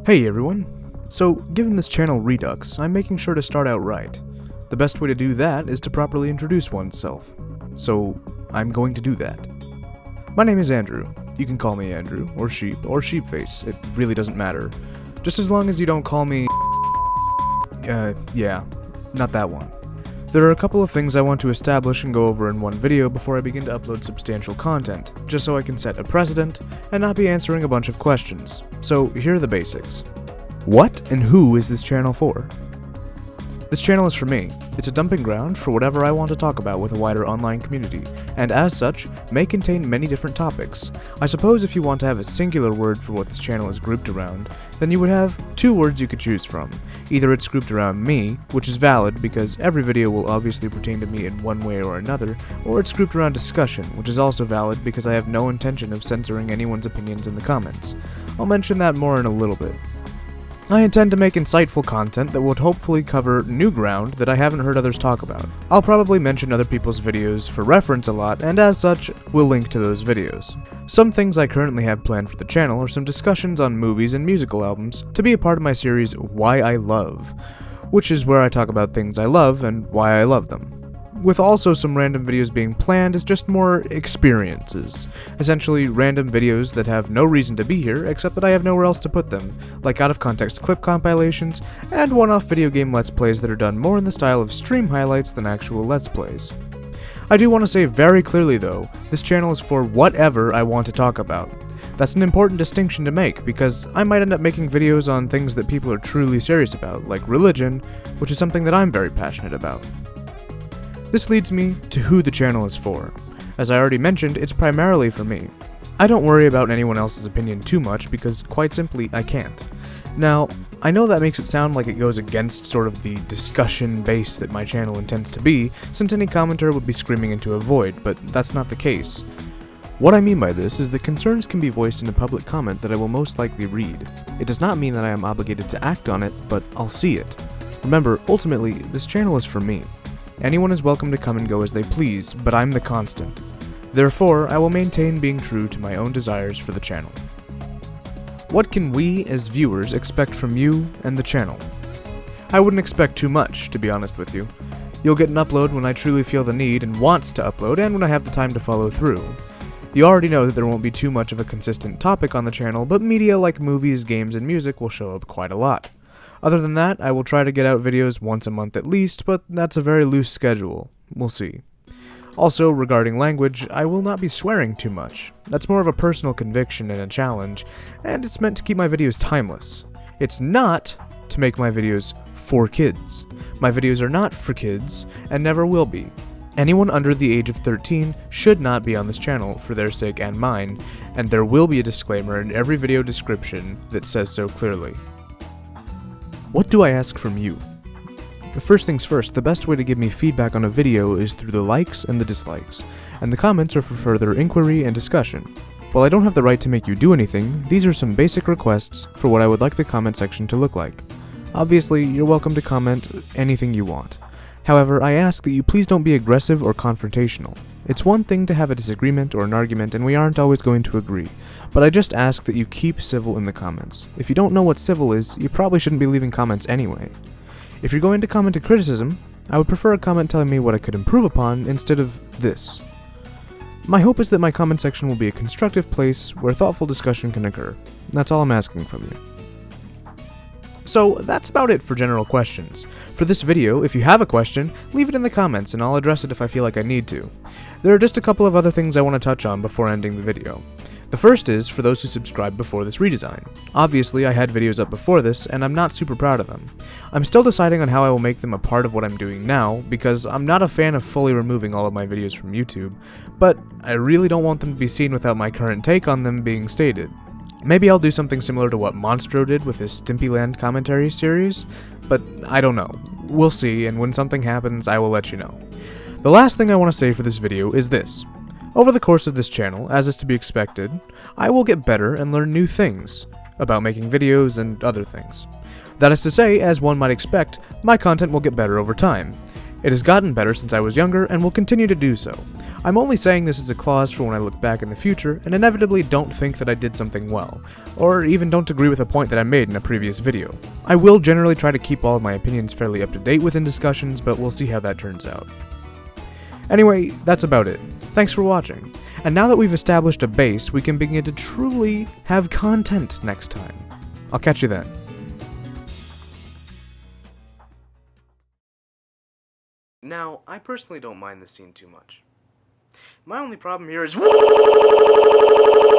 Hey everyone! So, given this channel Redux, I'm making sure to start out right. The best way to do that is to properly introduce oneself. So, I'm going to do that. My name is Andrew. You can call me Andrew, or Sheepface, it really doesn't matter. Just as long as you don't call me... yeah, not that one. There are a couple of things I want to establish and go over in one video before I begin to upload substantial content, just so I can set a precedent and not be answering a bunch of questions. So here are the basics. What and who is this channel for? This channel is for me. It's a dumping ground for whatever I want to talk about with a wider online community, and as such, may contain many different topics. I suppose if you want to have a singular word for what this channel is grouped around, then you would have two words you could choose from. Either it's grouped around me, which is valid because every video will obviously pertain to me in one way or another, or it's grouped around discussion, which is also valid because I have no intention of censoring anyone's opinions in the comments. I'll mention that more in a little bit. I intend to make insightful content that would hopefully cover new ground that I haven't heard others talk about. I'll probably mention other people's videos for reference a lot, and as such, will link to those videos. Some things I currently have planned for the channel are some discussions on movies and musical albums to be a part of my series Why I Love, which is where I talk about things I love and why I love them. With also some random videos being planned as just more experiences. Essentially random videos that have no reason to be here except that I have nowhere else to put them, like out of context clip compilations, and one-off video game let's plays that are done more in the style of stream highlights than actual let's plays. I do want to say very clearly though, this channel is for whatever I want to talk about. That's an important distinction to make, because I might end up making videos on things that people are truly serious about, like religion, which is something that I'm very passionate about. This leads me to who the channel is for. As I already mentioned, it's primarily for me. I don't worry about anyone else's opinion too much because, quite simply, I can't. Now, I know that makes it sound like it goes against sort of the discussion base that my channel intends to be, since any commenter would be screaming into a void, but that's not the case. What I mean by this is that concerns can be voiced in a public comment that I will most likely read. It does not mean that I am obligated to act on it, but I'll see it. Remember, ultimately, this channel is for me. Anyone is welcome to come and go as they please, but I'm the constant. Therefore, I will maintain being true to my own desires for the channel. What can we, as viewers, expect from you and the channel? I wouldn't expect too much, to be honest with you. You'll get an upload when I truly feel the need and want to upload, and when I have the time to follow through. You already know that there won't be too much of a consistent topic on the channel, but media like movies, games, and music will show up quite a lot. Other than that, I will try to get out videos once a month at least, but that's a very loose schedule. We'll see. Also, regarding language, I will not be swearing too much. That's more of a personal conviction and a challenge, and it's meant to keep my videos timeless. It's not to make my videos for kids. My videos are not for kids, and never will be. Anyone under the age of 13 should not be on this channel for their sake and mine, and there will be a disclaimer in every video description that says so clearly. What do I ask from you? The first things first, the best way to give me feedback on a video is through the likes and the dislikes, and the comments are for further inquiry and discussion. While I don't have the right to make you do anything, these are some basic requests for what I would like the comment section to look like. Obviously, you're welcome to comment anything you want. However, I ask that you please don't be aggressive or confrontational. It's one thing to have a disagreement or an argument and we aren't always going to agree, but I just ask that you keep civil in the comments. If you don't know what civil is, you probably shouldn't be leaving comments anyway. If you're going to comment a criticism, I would prefer a comment telling me what I could improve upon instead of this. My hope is that my comment section will be a constructive place where thoughtful discussion can occur. That's all I'm asking from you. So that's about it for general questions. For this video, if you have a question, leave it in the comments and I'll address it if I feel like I need to. There are just a couple of other things I want to touch on before ending the video. The first is for those who subscribed before this redesign. Obviously, I had videos up before this, and I'm not super proud of them. I'm still deciding on how I will make them a part of what I'm doing now, because I'm not a fan of fully removing all of my videos from YouTube, but I really don't want them to be seen without my current take on them being stated. Maybe I'll do something similar to what Monstro did with his Stimpyland commentary series, but I don't know. We'll see, and when something happens, I will let you know. The last thing I want to say for this video is this. Over the course of this channel, as is to be expected, I will get better and learn new things about making videos and other things. That is to say, as one might expect, my content will get better over time. It has gotten better since I was younger and will continue to do so. I'm only saying this as a clause for when I look back in the future and inevitably don't think that I did something well, or even don't agree with a point that I made in a previous video. I will generally try to keep all of my opinions fairly up to date within discussions, but we'll see how that turns out. Anyway, that's about it. Thanks for watching. And now that we've established a base, we can begin to truly have content next time. I'll catch you then. Now, I personally don't mind this scene too much. My only problem here is